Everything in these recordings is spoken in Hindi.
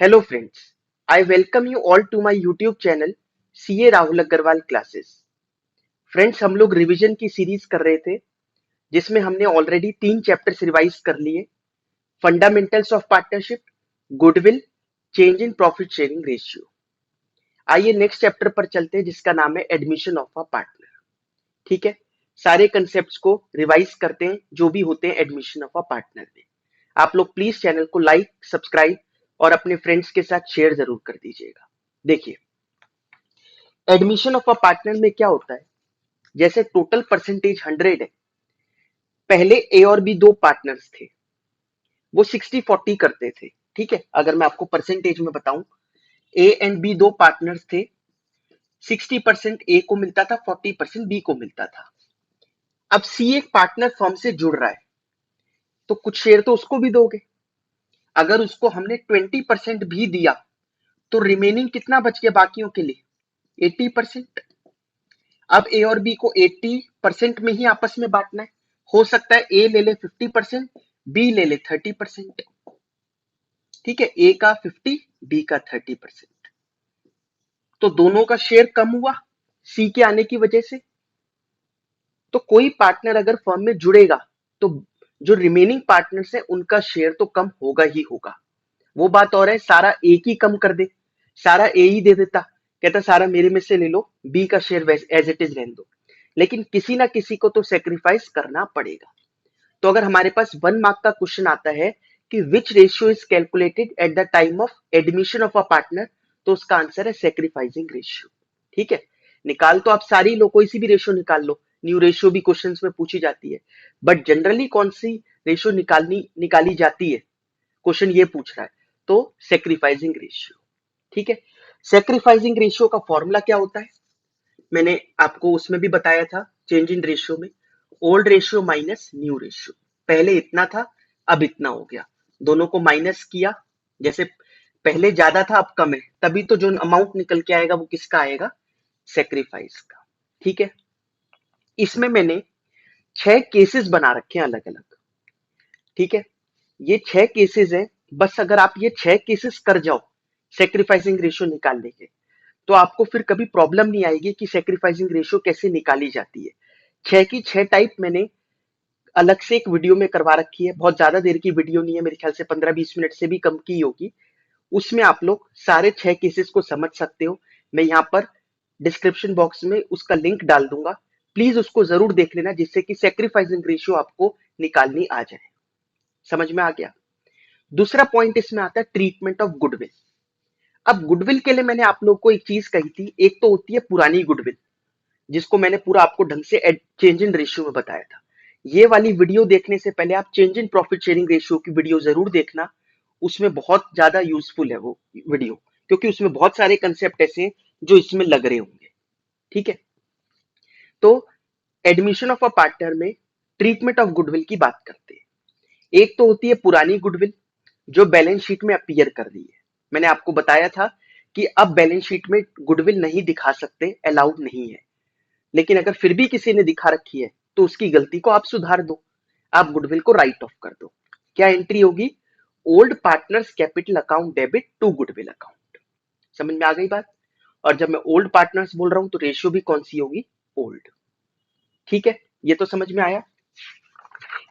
Hello friends, I welcome you all to my YouTube channel CA Rahul Agarwal classes. Friends, हम लोग रिवीजन की सीरीज कर रहे थे जिसमें हमने ऑलरेडी 3 चैप्टर्स रिवाइज कर लिए। Fundamentals of partnership, goodwill, change in profit sharing ratio. आइए नेक्स्ट चैप्टर पर चलते हैं जिसका नाम है एडमिशन ऑफ अ पार्टनर। ठीक है, सारे कंसेप्ट्स को रिवाइज करते हैं जो भी होते हैं एडमिशन ऑफ अ पार्टनर में। आप लोग प्लीज चैनल को लाइक, सब्सक्राइब और अपने फ्रेंड्स के साथ शेयर जरूर कर दीजिएगा। देखिए, एडमिशन ऑफ अ पार्टनर में क्या होता है, जैसे टोटल परसेंटेज 100 है। पहले ए और बी दो पार्टनर्स थे, वो 60-40 करते थे। ठीक है, अगर मैं आपको परसेंटेज में बताऊं, ए एंड बी दो पार्टनर्स थे। 60% ए को मिलता था, 40% बी को मिलता था। अब सी एक पार्टनर फर्म से जुड़ रहा है तो कुछ शेयर तो उसको भी दोगे। अगर उसको हमने 20% भी दिया तो रिमेनिंग कितना बच गया बाकियों के लिए? 80%। अब ए और बी को 80% में ही आपस में बांटना है। हो सकता है ए ले ले 50%, बी ले ले 30%। ठीक है, ए का 50, बी का 30%। तो दोनों का शेयर कम हुआ सी के आने की वजह से। तो कोई पार्टनर अगर फर्म में जुड़ेगा तो जो रिमेनिंग पार्टनर्स है उनका शेयर तो कम होगा ही होगा। वो बात और है, सारा ए की कम कर दे, सारा ए ही दे देता, कहता सारा मेरे में से ले लो, बी का शेयर एज इट इज रहने दो। लेकिन किसी ना किसी को तो सेक्रीफाइस करना पड़ेगा। तो अगर हमारे पास 1 मार्क का क्वेश्चन आता है कि विच ratio is calculated at the time of admission of a partner, तो उसका आंसर है सेक्रीफाइसिंग रेशियो। ठीक है, निकाल तो आप सारी लो, कोई सी भी रेशियो निकाल लो। न्यू रेशियो भी क्वेश्चंस में पूछी जाती है, बट जनरली कौन सी रेशियो निकाली जाती है, क्वेश्चन ये पूछ रहा है। तो सेक्रीफाइसिंग रेशियो। ठीक है, सेक्रीफाइसिंग रेशियो का फॉर्मूला क्या होता है, मैंने आपको उसमें भी बताया था चेंज इन रेशियो में। Old ratio minus new ratio. पहले इतना था, अब इतना हो गया, दोनों को माइनस किया। जैसे पहले ज्यादा था अब कम है, तभी तो जो अमाउंट निकल के आएगा वो किसका आएगा? सेक्रीफाइस का। ठीक है, इसमें मैंने 6 केसेस बना रखे हैं अलग अलग। ठीक है, ये 6 केसेस हैं। बस अगर आप ये 6 केसेस कर जाओ सेक्रीफाइसिंग रेशियो निकालने के, तो आपको फिर कभी प्रॉब्लम नहीं आएगी कि सेक्रीफाइसिंग रेशियो कैसे निकाली जाती है। 6 की 6 टाइप मैंने अलग से एक वीडियो में करवा रखी है। बहुत ज्यादा देर की वीडियो नहीं है, मेरे ख्याल से 15-20 मिनट से भी कम की होगी। उसमें आप लोग सारे 6 केसेस को समझ सकते हो। मैं यहाँ पर डिस्क्रिप्शन बॉक्स में उसका लिंक डाल दूंगा, प्लीज उसको जरूर देख लेना, जिससे कि सेक्रीफाइसिंग रेशियो आपको निकालनी आ जाए। समझ में आ गया? दूसरा पॉइंट इसमें आता है ट्रीटमेंट ऑफ गुडविल। अब गुडविल के लिए मैंने आप लोग को एक चीज कही थी, एक तो होती है पुरानी गुडविल, जिसको मैंने पूरा आपको ढंग से चेंज इन रेशियो में बताया था। ये वाली वीडियो देखने से पहले आप change in profit sharing ratio की वीडियो जरूर देखना, उसमें बहुत ज्यादा यूजफुल है वो वीडियो, क्योंकि उसमें बहुत सारे कंसेप्ट ऐसे हैं जो इसमें लग रहे होंगे। ठीक है, तो एडमिशन ऑफ अ पार्टनर में ट्रीटमेंट ऑफ गुडविल की बात करते हैं। एक तो होती है पुरानी गुडविल जो बैलेंस शीट में अपीयर कर रही है। मैंने आपको बताया था कि अब बैलेंस शीट में गुडविल नहीं दिखा सकते, अलाउड नहीं है। लेकिन अगर फिर भी किसी ने दिखा रखी है तो उसकी गलती को आप सुधार दो, आप गुडविल को राइट ऑफ कर दो। क्या एंट्री होगी? Old partners capital account debit to goodwill account. समझ में आ गई बात? और जब मैं ओल्ड पार्टनर्स बोल रहा हूं तो रेशियो भी कौन सी होगी? ओल्ड। ठीक है, ये तो समझ में आया।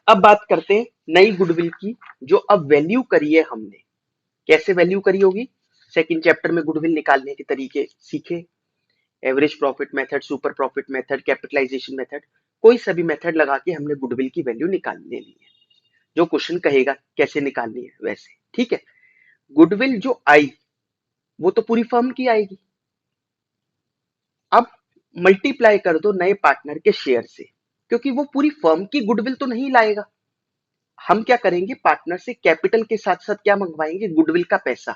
अब बात करते हैं नई गुडविल की, जो अब वैल्यू करी है हमने। कैसे वैल्यू करी होगी? सेकंड चैप्टर में गुडविल निकालने के तरीके सीखे, average profit method, super profit method, capitalisation method, कोई सा भी मेथड लगा के हमने गुडविल की वैल्यू निकाल लेनी है, जो क्वेश्चन कहेगा कैसे निकालनी है वैसे। ठीक है, गुडविल जो आई वो तो पूरी फर्म की आएगी। अब मल्टीप्लाई कर दो नए पार्टनर के शेयर से, क्योंकि वो पूरी फर्म की गुडविल तो नहीं लाएगा। हम क्या करेंगे, पार्टनर से कैपिटल के साथ साथ क्या मंगवाएंगे? गुडविल का पैसा।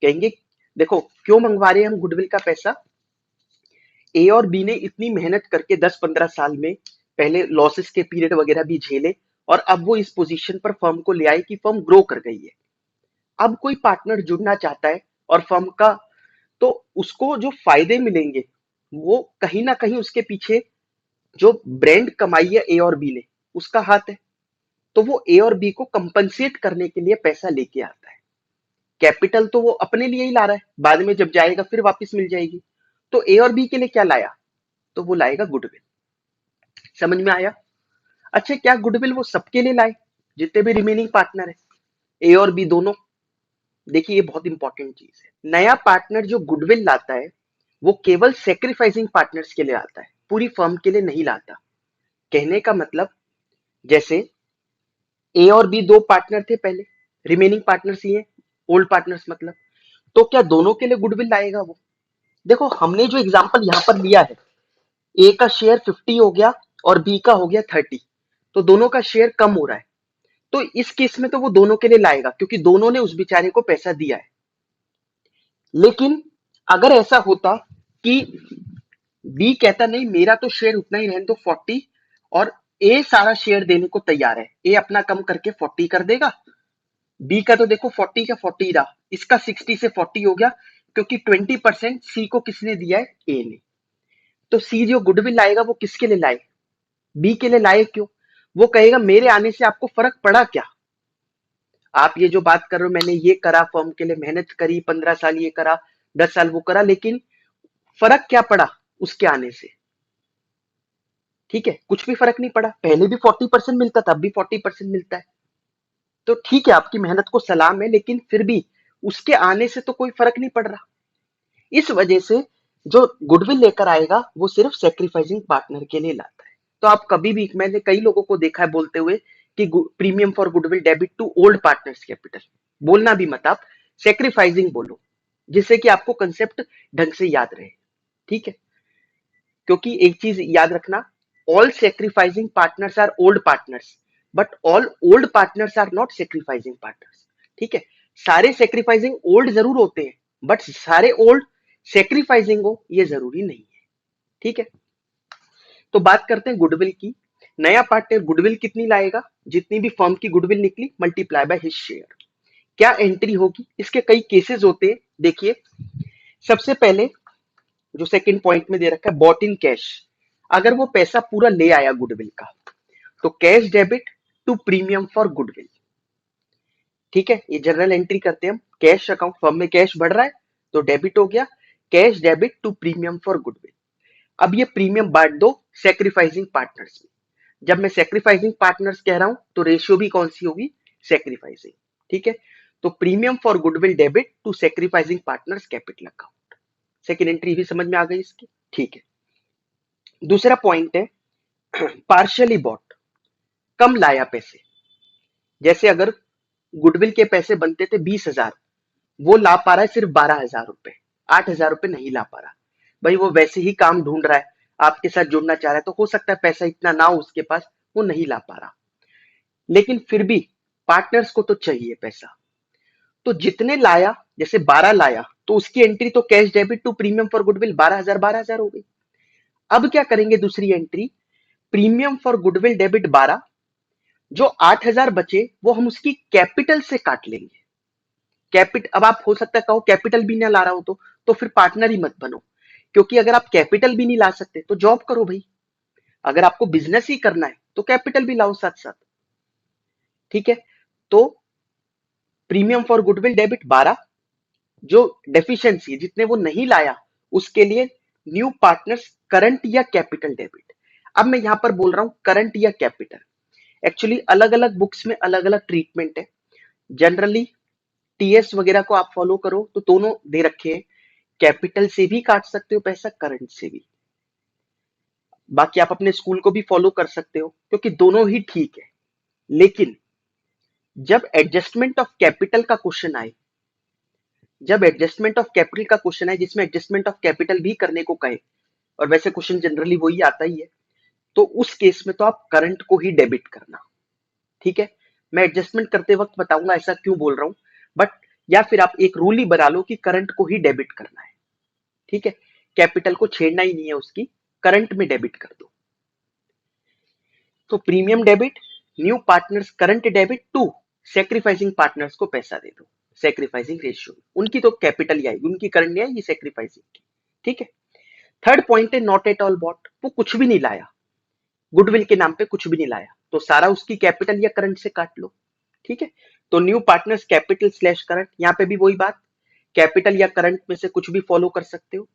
कहेंगे देखो क्यों मंगवा रहे हैं हम गुडविल का पैसा। ए और बी ने इतनी मेहनत करके 10-15 साल में पहले लॉसेस के पीरियड वगैरह भी झेले, और अब वो इस पोजीशन पर फर्म को ले आए कि फर्म ग्रो कर गई है। अब कोई पार्टनर जुड़ना चाहता है और फर्म का, तो उसको जो फायदे मिलेंगे वो कहीं ना कहीं उसके पीछे जो ब्रांड कमाई है ए और बी ने, उसका हाथ है। तो वो ए और बी को कंपनसेट करने के लिए पैसा लेके आता है। कैपिटल तो वो अपने लिए ही ला रहा है, बाद में जब जाएगा फिर वापस मिल जाएगी। तो ए और बी के लिए क्या लाया? तो वो लाएगा गुडविल। समझ में आया? अच्छा, क्या गुडविल वो सबके लिए लाए, जितने भी रिमेनिंग पार्टनर है, ए और बी दोनों? देखिए, ये बहुत इंपॉर्टेंट चीज है। नया पार्टनर जो गुडविल लाता है वो केवल सेक्रीफाइसिंग पार्टनर्स के लिए आता है, पूरी फर्म के लिए नहीं लाता। कहने का मतलब, जैसे ए और बी दो पार्टनर थे पहले, रिमेनिंग पार्टनर्स ही है, ओल्ड पार्टनर्स मतलब, तो क्या दोनों के लिए गुडविल लाएगा वो? देखो, हमने जो एग्जांपल यहाँ पर लिया है, ए का शेयर 50 हो गया और बी का हो गया 30, तो दोनों का शेयर कम हो रहा है। तो इस केस में तो वो दोनों के लिए लाएगा, क्योंकि दोनों ने उस बेचारे को पैसा दिया है। लेकिन अगर ऐसा होता कि बी कहता नहीं, मेरा तो शेयर उतना ही रहने दो 40, और ए सारा शेयर देने को तैयार है, ए अपना कम करके 40 कर देगा, बी का तो देखो 40 का 40 रहा, इसका 60 से 40 हो गया, क्योंकि 20% सी को किसने दिया है? ए ने। तो सी जो गुडविल लाएगा वो किसके लिए लाए? बी के लिए लाए। क्यों? वो कहेगा मेरे आने से आपको फर्क पड़ा क्या? आप ये जो बात कर रहे हो, मैंने ये करा, फर्म के लिए मेहनत करी, 15 साल ये करा, 10 साल वो करा, लेकिन फर्क क्या पड़ा उसके आने से? ठीक है, कुछ भी फर्क नहीं पड़ा। पहले भी 40% मिलता था, अब भी 40% मिलता है। तो ठीक है, आपकी मेहनत को सलाम है, लेकिन फिर भी उसके आने से तो कोई फर्क नहीं पड़ रहा। इस वजह से जो गुडविल लेकर आएगा वो सिर्फ सेक्रीफाइसिंग पार्टनर के लिए लाता है। तो आप कभी भी, मैंने कई लोगों को देखा है बोलते हुए कि premium for goodwill debit to old partners capital, बोलना भी मत, आप सेक्रीफाइसिंग बोलो, जिससे कि आपको कंसेप्ट ढंग से याद रहे। ठीक है, क्योंकि एक चीज याद रखना, all sacrificing partners are old partners, but all old partners are not sacrificing partners. ठीक है, सारे सेक्रीफाइसिंग ओल्ड जरूर होते हैं, बट सारे ओल्ड सेक्रीफाइसिंग हो ये जरूरी नहीं है। ठीक है, तो बात करते हैं गुडविल की। नया पार्टनर गुडविल कितनी लाएगा? जितनी भी फर्म की गुडविल निकली मल्टीप्लाई बाय हिज शेयर। क्या एंट्री होगी? इसके कई केसेस होते हैं। देखिए, सबसे पहले जो सेकंड पॉइंट में दे रखा है, बॉट इन कैश। अगर वो पैसा पूरा ले आया गुडविल का, तो cash debit to premium for goodwill. ठीक है, ये जनरल एंट्री करते हैं हम। कैश अकाउंट, फर्म में कैश बढ़ रहा है तो डेबिट हो गया, cash debit to premium for goodwill. अब ये प्रीमियम बांट दो सेक्रीफाइसिंग पार्टनर्स में। जब मैं सेक्रीफाइसिंग पार्टनर्स कह रहा हूं तो रेशियो भी कौन सी होगी? सेक्रीफाइसिंग। ठीक है, तो premium for goodwill debit to sacrificing partners capital account. Second entry भी समझ में आ गई इसकी? ठीक है, दूसरा पॉइंट है पार्शियली बॉट, कम लाया पैसे। जैसे अगर गुडविल के पैसे बनते थे 20,000, वो ला पा रहा है सिर्फ 12,000 रुपए, 8,000 रुपए नहीं ला पा रहा। भाई वो वैसे ही काम ढूंढ रहा है, आपके साथ जुड़ना चाह रहा है, तो हो सकता है पैसा इतना ना हो उसके पास, वो नहीं ला पा रहा, लेकिन फिर भी पार्टनर्स को तो चाहिए पैसा। तो जितने लाया, जैसे 12 लाया, तो उसकी एंट्री तो cash debit to premium for goodwill 12,000 12,000 हो गई। अब क्या करेंगे? दूसरी entry, premium for goodwill debit 12, जो 8,000 बचे वो हम उसकी कैपिटल से काट लेंगे। अब आप हो सकता है कहो कैपिटल भी ना ला रहा हो तो फिर पार्टनर ही मत बनो, क्योंकि अगर आप कैपिटल भी नहीं ला सकते तो जॉब करो भाई। अगर आपको बिजनेस ही करना है तो कैपिटल भी लाओ साथ साथ। ठीक है, तो प्रीमियम फॉर गुडविल डेबिट 12, जो डेफिशिएंसी जितने वो नहीं लाया उसके लिए न्यू पार्टनर्स करंट या कैपिटल डेबिट। अब मैं यहां पर बोल रहा हूं करंट या कैपिटल, एक्चुअली अलग अलग बुक्स में अलग अलग ट्रीटमेंट है। जनरली टीएस वगैरह को आप फॉलो करो तो दोनों दे रखे हैं, कैपिटल से भी काट सकते हो पैसा, करंट से भी। बाकी आप अपने स्कूल को भी फॉलो कर सकते हो, क्योंकि दोनों ही ठीक है। लेकिन जब एडजस्टमेंट ऑफ कैपिटल का क्वेश्चन आए, जब एडजस्टमेंट ऑफ कैपिटल का क्वेश्चन है जिसमें एडजस्टमेंट ऑफ कैपिटल भी करने को कहे, और वैसे क्वेश्चन जनरली वही आता ही है, तो उस केस में तो आप करंट को ही डेबिट करना। ठीक है, मैं एडजस्टमेंट करते वक्त बताऊंगा ऐसा क्यों बोल रहा हूं, बट या फिर आप एक रूल ही बना लो कि करंट को ही डेबिट करना है। ठीक है, कैपिटल को छेड़ना ही नहीं है उसकी, करंट में डेबिट कर दो। तो premium debit, new partners current debit to sacrificing partners को पैसा दे दो, सेक्रीफाइसिंग रेशियो, उनकी तो कैपिटल ही आएगी, उनकी करंट नहीं आएगी, सेक्रीफाइसिंग की। ठीक है, थर्ड पॉइंट है नॉट एट ऑल बॉट, वो कुछ भी नहीं लाया, गुडविल के नाम पे कुछ भी नहीं लाया, तो सारा उसकी कैपिटल या करंट से काट लो। ठीक है, तो new partners capital slash current, यहाँ पे भी वही बात, कैपिटल या करंट में से कुछ भी फॉलो कर सकते हो,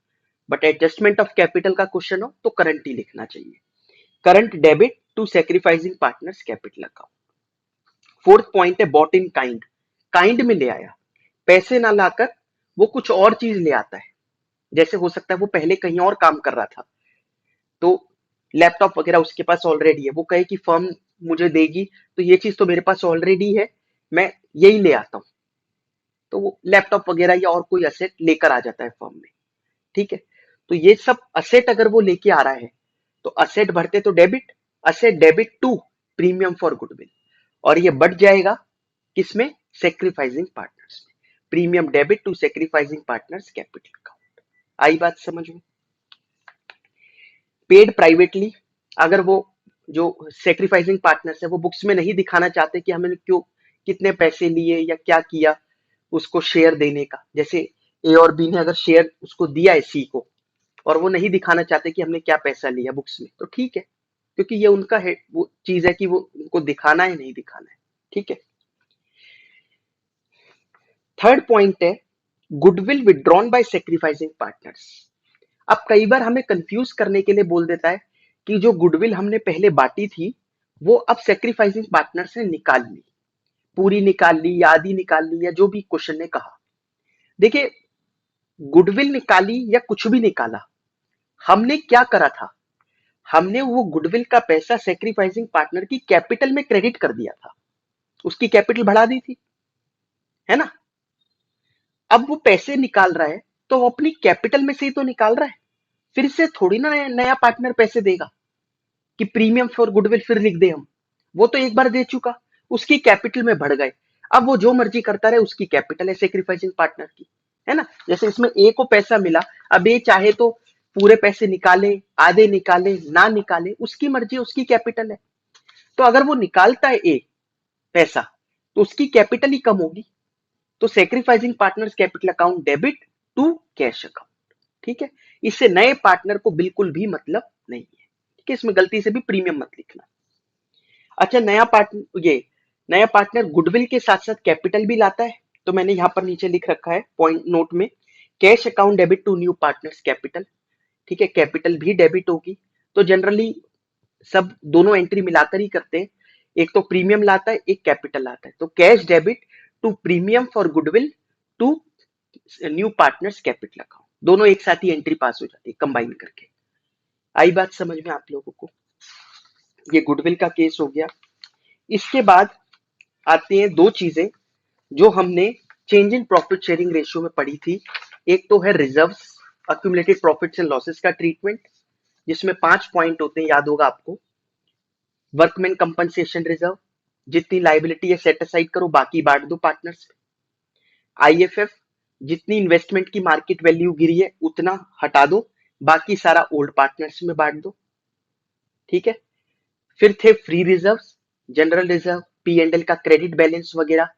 बट एडजस्टमेंट ऑफ कैपिटल का क्वेश्चन हो तो करंट ही लिखना चाहिए। Current debit to sacrificing partners capital account. Fourth point है बॉट इन काइंड, काइंड में ले आया, पैसे ना लाकर वो कुछ और चीज ले आता है। जैसे हो सकता है वो पहले कहीं और काम कर रहा था, तो लैपटॉप वगैरह उसके पास ऑलरेडी है, वो कहे कि फर्म मुझे देगी तो ये चीज तो मेरे पास ऑलरेडी है, मैं यही ले आता हूँ, तो वो लैपटॉप वगैरह या और कोई असेट लेकर आ जाता है फर्म में। ठीक है, तो ये सब असेट अगर वो लेके आ रहा है तो असेट भरते तो debit, asset debit to premium for goodwill, और ये बढ़ जाएगा किसमें, सेक्रीफाइसिंग पार्टनर्स में, premium debit to sacrificing partners capital account. आई बात समझ में। पेड प्राइवेटली, अगर वो जो सेक्रीफाइसिंग पार्टनर्स है वो बुक्स में नहीं दिखाना चाहते कि हमने क्यों कितने पैसे लिए या क्या किया उसको शेयर देने का, जैसे ए और बी ने अगर शेयर उसको दिया है सी को और वो नहीं दिखाना चाहते कि हमने क्या पैसा लिया बुक्स में, तो ठीक है, क्योंकि ये उनका है, वो चीज है कि वो उनको दिखाना है नहीं दिखाना है। ठीक है, थर्ड पॉइंट है goodwill withdrawn bye sacrificing partners. अब कई बार हमें कंफ्यूज करने के लिए बोल देता है कि जो गुडविल हमने पहले बांटी थी वो अब सेक्रीफाइसिंग पार्टनर से निकाल ली, पूरी निकाल ली या आधी निकाल ली या जो भी क्वेश्चन ने कहा। देखिए, गुडविल निकाली या कुछ भी निकाला, हमने क्या करा था, हमने वो गुडविल का पैसा सेक्रीफाइसिंग पार्टनर की कैपिटल में क्रेडिट कर दिया था, उसकी कैपिटल बढ़ा दी थी, है ना। अब वो पैसे निकाल रहा है तो वो अपनी कैपिटल में से ही तो निकाल रहा है, फिर से थोड़ी ना नया पार्टनर पैसे देगा कि प्रीमियम फॉर गुडविल फिर लिख दे हम, वो तो एक बार दे चुका, उसकी कैपिटल में बढ़ गए, अब वो जो मर्जी करता रहे, उसकी कैपिटल है सेक्रीफाइसिंग पार्टनर की, है ना। जैसे इसमें ए को पैसा मिला, अब ए चाहे तो पूरे पैसे निकाले, आधे निकाले, ना निकाले, उसकी मर्जी, उसकी कैपिटल है। तो अगर वो निकालता है ए पैसा तो उसकी कैपिटल ही कम होगी, तो sacrificing partners capital account debit to cash account. ठीक है, इससे नए पार्टनर को बिल्कुल भी मतलब नहीं है। ठीक है, इसमें गलती से भी प्रीमियम मत लिखना। अच्छा, नया पार्टनर गुडविल के साथ साथ कैपिटल भी लाता है, तो मैंने यहां पर नीचे लिख रखा है पॉइंट नोट में, cash account debit to new partners capital. ठीक है, कैपिटल भी डेबिट होगी, तो जनरली सब दोनों एंट्री मिलाकर ही करते हैं, एक तो प्रीमियम लाता है एक कैपिटल लाता है, तो cash debit to premium for goodwill to new partners capital account, दोनों एक साथ ही एंट्री पास हो जाती है कंबाइन करके। आई बात समझ में आप लोगों को, ये गुडविल का केस हो गया। इसके बाद आती हैं दो चीजें जो हमने change in profit sharing ratio में पढ़ी थी। एक तो है reserves, accumulated profits and losses का ट्रीटमेंट, जिसमें 5 पॉइंट होते हैं, याद होगा आपको। वर्कमैन कंपनसेशन रिजर्व, जितनी लाइबिलिटी है सेट असाइड करो, बाकी बांट दो पार्टनर्स में। आईएफएफ, जितनी इन्वेस्टमेंट की मार्केट वैल्यू गिरी है उतना हटा दो, बाकी सारा ओल्ड पार्टनर्स में बांट दो। ठीक है, फिर थे free reserves, general reserve, P and L का क्रेडिट बैलेंस वगैरह,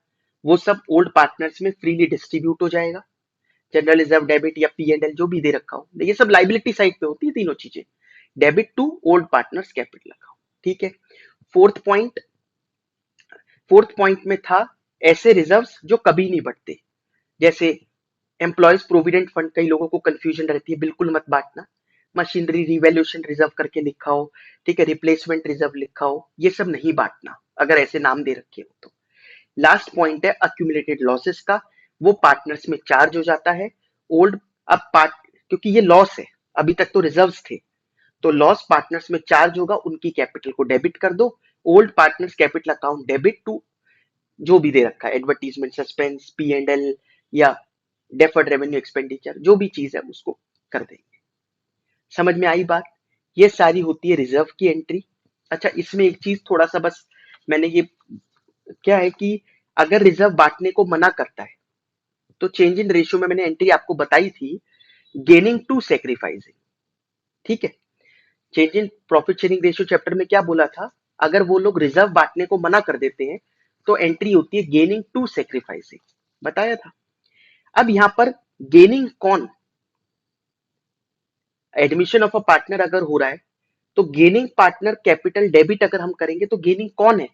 वो सब ओल्ड पार्टनर्स में फ्रीली डिस्ट्रीब्यूट हो जाएगा। जनरल रिजर्व, डेबिट या पी एंड एल जो भी दे रखा हो, ये सब लाइबिलिटी साइड पे होती है तीनों चीजें, debit to old partners capital account. ठीक है, फोर्थ पॉइंट फोर्थ पॉइंट में था ऐसे रिजर्व्स जो कभी नहीं बढ़ते, जैसे एम्प्लॉयज प्रोविडेंट फंड, कई लोगों को कंफ्यूजन रहती है, बिल्कुल मत बांटना। मशीनरी रिवैल्यूएशन रिजर्व करके लिखा हो, ठीक है, रिप्लेसमेंट रिजर्व लिखा हो, ये सब नहीं बांटना अगर ऐसे नाम दे रखे हो तो। लास्ट पॉइंट है अक्यूमुलेटेड लॉसेस का, वो पार्टनर्स में चार्ज हो जाता है। ओल्ड, अब पार्ट, क्योंकि ये लॉस है, अभी तक तो रिजर्व्स थे, तो लॉस पार्टनर्स में चार्ज होगा, उनकी कैपिटल को डेबिट कर दो। Old partners capital account debit to जो भी दे रखा है, advertisement, suspense, P and L या डेफर्ड रेवेन्यू एक्सपेंडिचर, जो भी चीज है उसको कर देंगे। समझ में आई बात, ये सारी होती है रिजर्व की एंट्री। अच्छा, इसमें एक चीज थोड़ा सा बस मैंने ये, क्या है कि अगर रिजर्व बांटने को मना करता है तो चेंज इन रेशियो में मैंने एंट्री आपको बताई थी, गेनिंग टू सेक्रीफाइसिंग। ठीक है, change in profit sharing ratio chapter में क्या बोला था, अगर वो लोग रिजर्व बांटने को मना कर देते हैं तो एंट्री होती है गेनिंग टू सेक्रीफाइसिंग, बताया था। अब यहां पर गेनिंग कौन, एडमिशन ऑफ अ पार्टनर अगर हो रहा है तो गेनिंग पार्टनर कैपिटल डेबिट अगर हम करेंगे तो गेनिंग कौन है,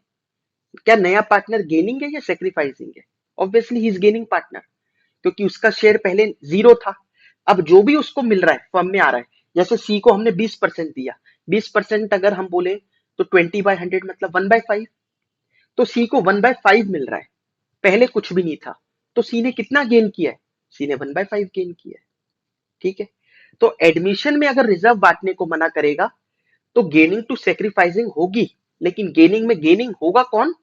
क्या नया पार्टनर गेनिंग है या सेक्रीफाइसिंग है? Obviously he is gaining partner, क्योंकि उसका शेयर पहले 0 था। अब जो भी उसको मिल रहा है फर्म में आ रहा है, जैसे सी को हमने 20% दिया, 20% अगर हम बोले तो 20/100 मतलब 1/5, तो सी को 1/5 मिल रहा है, पहले कुछ भी नहीं था, तो सी ने कितना गेन किया है? सी ने 1/5 गेन किया है। ठीक है, तो एडमिशन में अगर रिजर्व बांटने को मना करेगा तो गेनिंग टू सेक्रीफाइसिंग होगी, लेकिन गेनिंग में गेनिंग होगा कौन?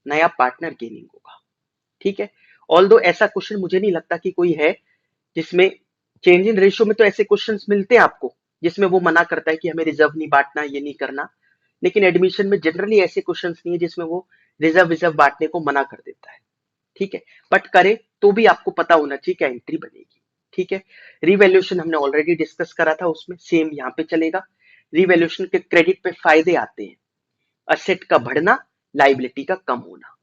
नया पार्टनर गेनिंग होगा। ठीक है, ऑल्दो ऐसा क्वेश्चन मुझे नहीं लगता कि कोई है जिसमें चेंज इन रेशियो में, तो ऐसे क्वेश्चंस मिलते हैं आपको जिसमें वो मना करता है कि हमें रिजर्व नहीं बांटना, ये नहीं करना, लेकिन एडमिशन में जनरली ऐसे क्वेश्चंस नहीं है जिसमें वो रिजर्व रिजर्व बांटने को मना कर देता है। ठीक है, बट करे तो भी आपको पता होना चाहिए क्या एंट्री बनेगी। ठीक है, रिवैल्यूएशन हमने ऑलरेडी डिस्कस करा था, उसमें सेम यहाँ पे चलेगा। रिवैल्यूएशन के क्रेडिट पे फायदे आते हैं, असेट का बढ़ना, लाइबिलिटी का कम होना।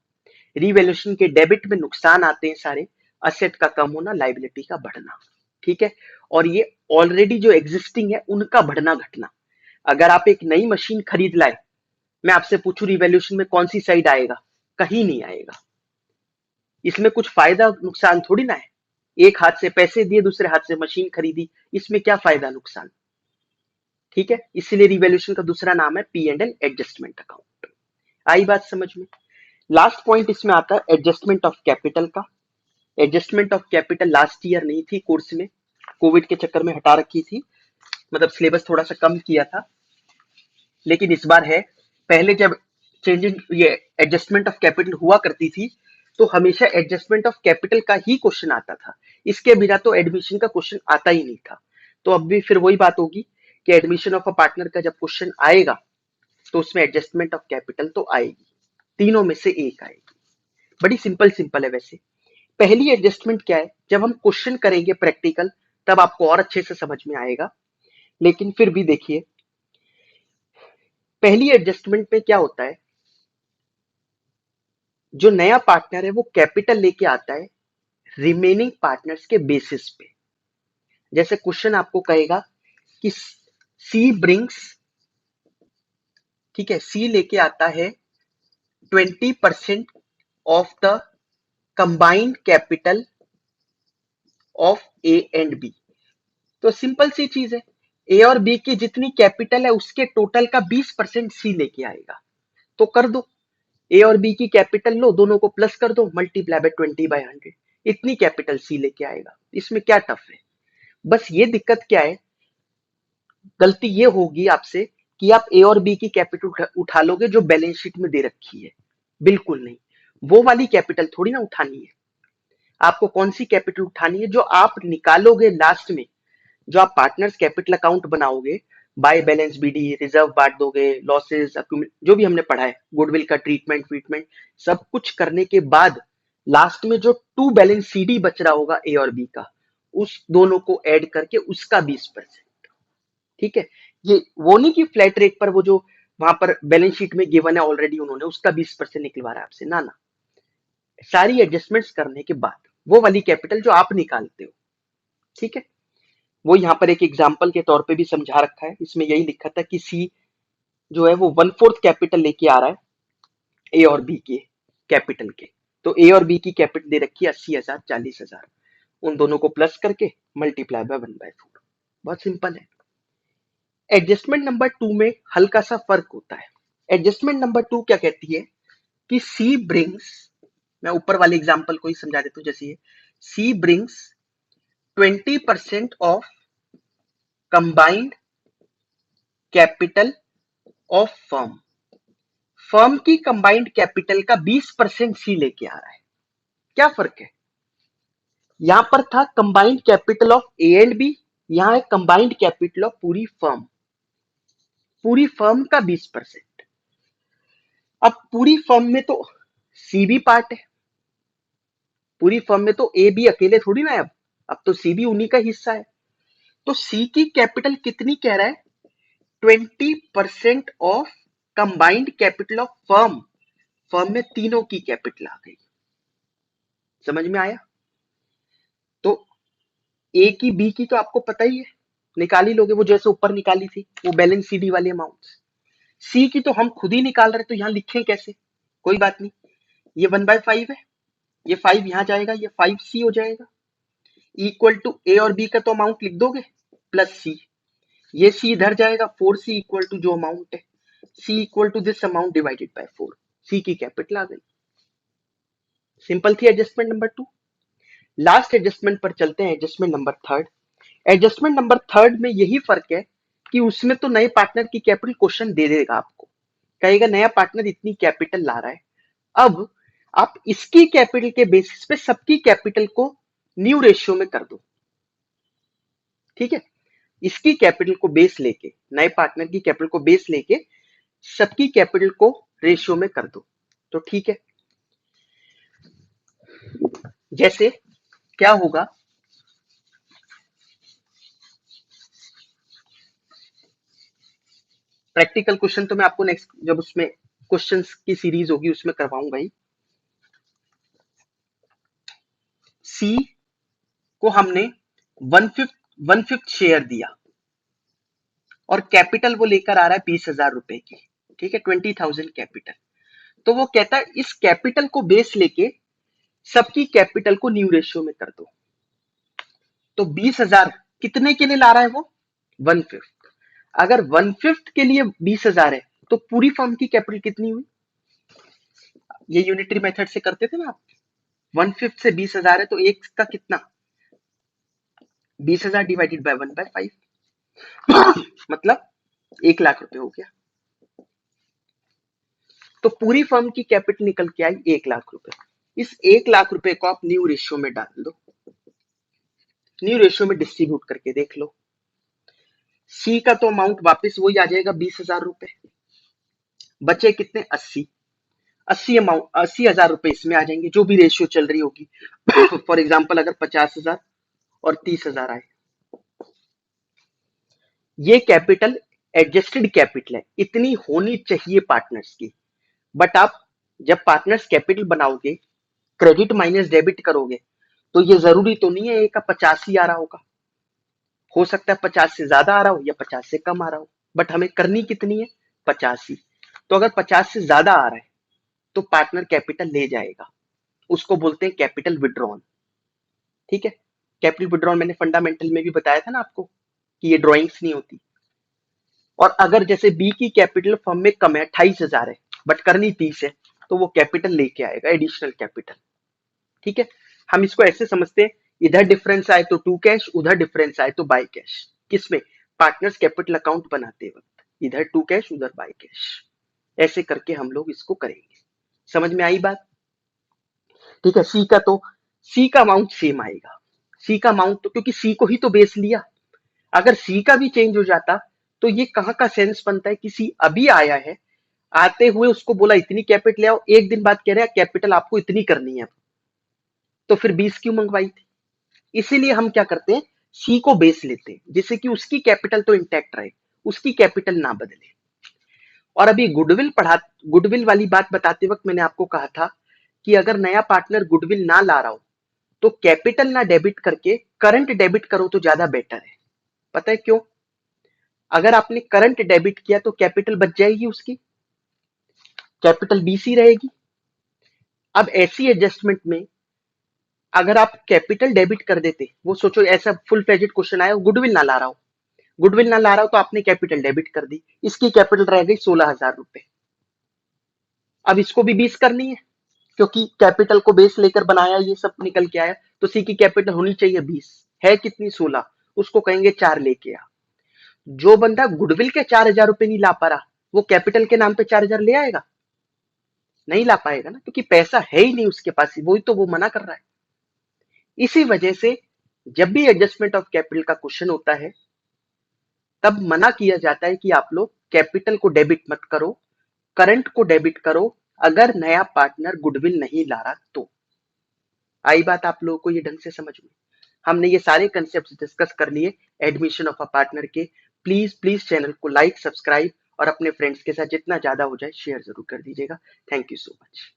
रिवैल्यूएशन के डेबिट में नुकसान आते हैं सारे, असेट का कम होना, लाइबिलिटी का बढ़ना। ठीक है, और ये ऑलरेडी जो एग्जिस्टिंग है उनका बढ़ना घटना। अगर आप एक नई मशीन खरीद लाए, मैं आपसे पूछूं रिवैल्यूएशन में कौन सी साइड आएगा? कहीं नहीं आएगा। इसमें कुछ फायदा नुकसान थोड़ी ना है, एक हाथ से पैसे दिए, दूसरे हाथ से मशीन खरीदी, इसमें क्या फायदा नुकसान? ठीक है, इसलिए रिवैल्यूएशन का दूसरा नाम है P&L एडजस्टमेंट अकाउंट। आई बात समझ में? लास्ट पॉइंट इसमें आता है एडजस्टमेंट ऑफ कैपिटल का। Adjustment of capital last year नहीं थी कोर्स में, कोविड के चक्कर में हटा रखी थी, मतलब सिलेबस थोड़ा सा कम किया था, लेकिन इस बार है। पहले जब चेंजिंग ये एडजस्टमेंट ऑफ कैपिटल हुआ करती थी तो हमेशा एडजस्टमेंट ऑफ कैपिटल का ही क्वेश्चन आता था, इसके बिना तो एडमिशन का क्वेश्चन आता ही नहीं था। तो अब भी फिर वही बात होगी कि एडमिशन ऑफ अ पार्टनर का जब क्वेश्चन आएगा तो उसमें एडजस्टमेंट ऑफ कैपिटल तो आएगी, तीनों में से एक आएगी। बड़ी सिंपल सिंपल है वैसे। पहली एडजस्टमेंट क्या है, जब हम क्वेश्चन करेंगे प्रैक्टिकल तब आपको और अच्छे से समझ में आएगा, लेकिन फिर भी देखिए पहली एडजस्टमेंट में क्या होता है, जो नया पार्टनर है वो कैपिटल लेके आता है रिमेनिंग पार्टनर्स के बेसिस पे। जैसे क्वेश्चन आपको कहेगा कि सी ब्रिंग्स, ठीक है, सी लेके आता है 20% of the combined capital of A and B. तो सिंपल सी चीज है, ए और बी की जितनी कैपिटल है उसके टोटल का 20% सी लेके आएगा। तो कर दो, ए और बी की कैपिटल लो, दोनों को प्लस कर दो, मल्टीप्लाई बाय 20/100, इतनी कैपिटल सी लेके आएगा। इसमें क्या टफ है? बस ये दिक्कत क्या है, गलती ये होगी आपसे कि आप ए और बी की कैपिटल उठा लोगे जो बैलेंस शीट में दे रखी है। बिल्कुल नहीं, वो वाली कैपिटल थोड़ी ना उठानी है। आपको कौन सी कैपिटल उठानी है? जो आप निकालोगे लास्ट में, जो आप पार्टनर्स कैपिटल अकाउंट बनाओगे, बाय बैलेंस बीडी, रिजर्व बांट दोगे, लॉसेस जो भी हमने पढ़ा है, गुडविल का ट्रीटमेंट ट्रीटमेंट सब कुछ करने के बाद लास्ट में जो टू बैलेंस सीडी बच रहा होगा ए और बी का, उस दोनों को ऐड करके उसका 20%। ठीक है, ये वो नहीं कि फ्लैट रेट पर वो जो वहां पर बैलेंस शीट में गिवन है ऑलरेडी उन्होंने उसका 20% निकलवा रहा है आपसे, ना ना, सारी एडजस्टमेंट्स करने के बाद वो वाली कैपिटल जो आप निकालते हो। ठीक है, वो यहाँ पर एक एग्जाम्पल के तौर पे भी समझा रखा है, इसमें यही लिखा था कि सी जो है वो 1/4 कैपिटल लेके आ रहा है ए और बी के कैपिटल के। तो ए और बी की कैपिटल दे रखी है 80,000, 40,000, उन दोनों को प्लस करके मल्टीप्लाई बाय 1/4। बहुत सिंपल है। एडजस्टमेंट नंबर 2 में हल्का सा फर्क होता है। एडजस्टमेंट नंबर 2 क्या कहती है कि सी ब्रिंग्स, मैं ऊपर वाले एग्जांपल को ही समझा देता हूं, जैसे ये C brings 20% of combined capital of firm. Firm की कंबाइंड कैपिटल का 20% सी लेके आ रहा है। क्या फर्क है? यहां पर था combined capital of A and B, यहां है कंबाइंड कैपिटल ऑफ पूरी फर्म, पूरी फर्म का 20%। अब पूरी फर्म में तो सी भी पार्ट है, पूरी फर्म में तो ए बी अकेले थोड़ी ना है, अब तो सी भी उन्हीं का हिस्सा है। तो सी की कैपिटल कितनी कह रहा है? 20% of combined capital of firm. Firm में तीनों की कैपिटल आ गई। समझ में आया? तो ए की बी की तो आपको पता ही है, निकाल ही लोगे, वो जैसे ऊपर निकाली थी वो बैलेंस सीडी वाले अमाउंट। सी की तो हम खुद ही निकाल रहे, तो यहां लिखें कैसे? कोई बात नहीं, ये 1/5 है, ये 5 यहाँ जाएगा, ये 5C हो जाएगा। इक्वल टू ए और बी का तो अमाउंट लिख दोगे प्लस सी, ये सी इधर जाएगा, 4C इक्वल टू जो अमाउंट है, C equal to this amount divided by 4, C की कैपिटल आ गई। सिंपल थी एडजस्टमेंट नंबर 2। लास्ट एडजस्टमेंट पर चलते हैं, adjustment number third. Adjustment number third में यही फर्क है कि उसमें तो नए पार्टनर की कैपिटल क्वेश्चन दे देगा आपको, कहेगा नया पार्टनर इतनी कैपिटल ला रहा है, अब आप इसकी कैपिटल के बेसिस पे सबकी कैपिटल को न्यू रेशियो में कर दो। ठीक है, इसकी कैपिटल को बेस लेके, नए पार्टनर की कैपिटल को बेस लेके सबकी कैपिटल को रेशियो में कर दो। तो ठीक है, जैसे क्या होगा, प्रैक्टिकल क्वेश्चन तो मैं आपको नेक्स्ट जब उसमें क्वेश्चंस की सीरीज होगी उसमें करवाऊंगा ही। सी को हमने 1/5 शेयर दिया और कैपिटल वो लेकर आ रहा है 20,000 रुपए की। ठीक है, 20,000 कैपिटल। तो वो कहता है इस कैपिटल को बेस लेके सबकी कैपिटल को न्यू रेशियो में कर दो। तो 20,000 कितने के लिए ला रहा है वो? 1/5। अगर 1/5 के लिए 20,000 है तो पूरी फर्म की कैपिटल कितनी हुई? ये यूनिटरी मेथड से करते थे ना आप, 1/5 से 20,000 है तो एक का कितना, 20,000 डिवाइडेड बाय 1/5 मतलब 1,00,000 रुपए हो गया। तो पूरी फर्म की कैपिटल निकल के आई 1,00,000 रुपए। इस 1,00,000 रुपए को आप न्यू रेशियो में डाल दो, न्यू रेशियो में डिस्ट्रीब्यूट करके देख लो। सी का तो अमाउंट वापस वही आ जाएगा 20,000 रुपए, बचे कितने 80, 80,000 रुपए इसमें आ जाएंगे, जो भी रेशियो चल रही होगी। फॉर एग्जाम्पल अगर 50,000 और 30,000 आए, ये कैपिटल एडजस्टेड कैपिटल है, इतनी होनी चाहिए पार्टनर्स की। बट आप जब पार्टनर्स कैपिटल बनाओगे, क्रेडिट माइनस डेबिट करोगे, तो ये जरूरी तो नहीं है ए का 50 ही आ रहा होगा, हो सकता है 50 से ज्यादा आ रहा हो या 50 से कम आ रहा हो, बट हमें करनी कितनी है, 50 ही। तो अगर 50 से ज्यादा आ रहा है तो पार्टनर कैपिटल ले जाएगा, उसको बोलते हैं कैपिटल विड्रॉन। ठीक है, कैपिटल विड्रॉन मैंने फंडामेंटल में भी बताया था ना आपको कि ये ड्रॉइंग्स नहीं होती। और अगर जैसे बी की कैपिटल फर्म में कम है, 28,000 है, बट करनी 30 है, तो वो कैपिटल लेके आएगा, एडिशनल कैपिटल। ठीक है, हम इसको ऐसे समझते हैं, इधर डिफरेंस आए तो टू कैश, उधर डिफरेंस आए तो बाय कैश। किसमें? पार्टनर्स कैपिटल अकाउंट बनाते वक्त, इधर टू कैश उधर बाय कैश, ऐसे करके हम लोग इसको करेंगे। समझ में आई बात? ठीक है, सी का अमाउंट सेम आएगा। सी का अमाउंट तो, क्योंकि सी को ही तो बेस लिया, अगर सी का भी चेंज हो जाता तो ये कहाँ का सेंस बनता है कि सी अभी आया है, आते हुए उसको बोला इतनी कैपिटल ले आओ, एक दिन बाद कह रहे हैं कैपिटल आपको इतनी करनी है, तो फिर 20 क्यों मंगवाई थी? इसीलिए हम क्या करते हैं, सी को बेस लेते हैं, जिससे कि उसकी कैपिटल तो इंटैक्ट रहे, उसकी कैपिटल ना बदले। और अभी गुडविल वाली बात बताते वक्त मैंने आपको कहा था कि अगर नया पार्टनर गुडविल ना ला रहा हो तो कैपिटल ना डेबिट करके करंट डेबिट करो तो ज्यादा बेटर है। पता है क्यों? अगर आपने करंट डेबिट किया तो कैपिटल बच जाएगी, उसकी कैपिटल बीसी रहेगी। अब ऐसी एडजस्टमेंट में अगर आप कैपिटल डेबिट कर देते, वो सोचो ऐसा फुल फ्लेजेड क्वेश्चन आया, गुडविल ना ला रहा हो, गुडविल ना ला रहा हो तो आपने कैपिटल डेबिट कर दी, इसकी कैपिटल रह गई 16,000 रुपए। अब इसको भी 20 करनी है, क्योंकि कैपिटल को बेस लेकर बनाया, ये सब निकल के आया, तो सी की कैपिटल होनी चाहिए 20, है कितनी 16, उसको कहेंगे 4 लेके आ। जो बंदा गुडविल के 4,000 रुपए नहीं ला पा रहा, वो कैपिटल के नाम पे 4,000 ले आएगा? नहीं ला पाएगा ना, क्योंकि पैसा है ही नहीं उसके पास, वही तो वो मना कर रहा है। इसी वजह से जब भी एडजस्टमेंट ऑफ कैपिटल का क्वेश्चन होता है तब मना किया जाता है कि आप लोग कैपिटल को डेबिट मत करो, करंट को डेबिट करो, अगर नया पार्टनर गुडविल नहीं ला रहा तो। आई बात आप लोगों को ये ढंग से समझ में? हमने ये सारे कंसेप्ट डिस्कस कर लिए एडमिशन ऑफ अ पार्टनर के। प्लीज प्लीज चैनल को लाइक, सब्सक्राइब और अपने फ्रेंड्स के साथ जितना ज्यादा हो जाए शेयर जरूर कर दीजिएगा। Thank you so much.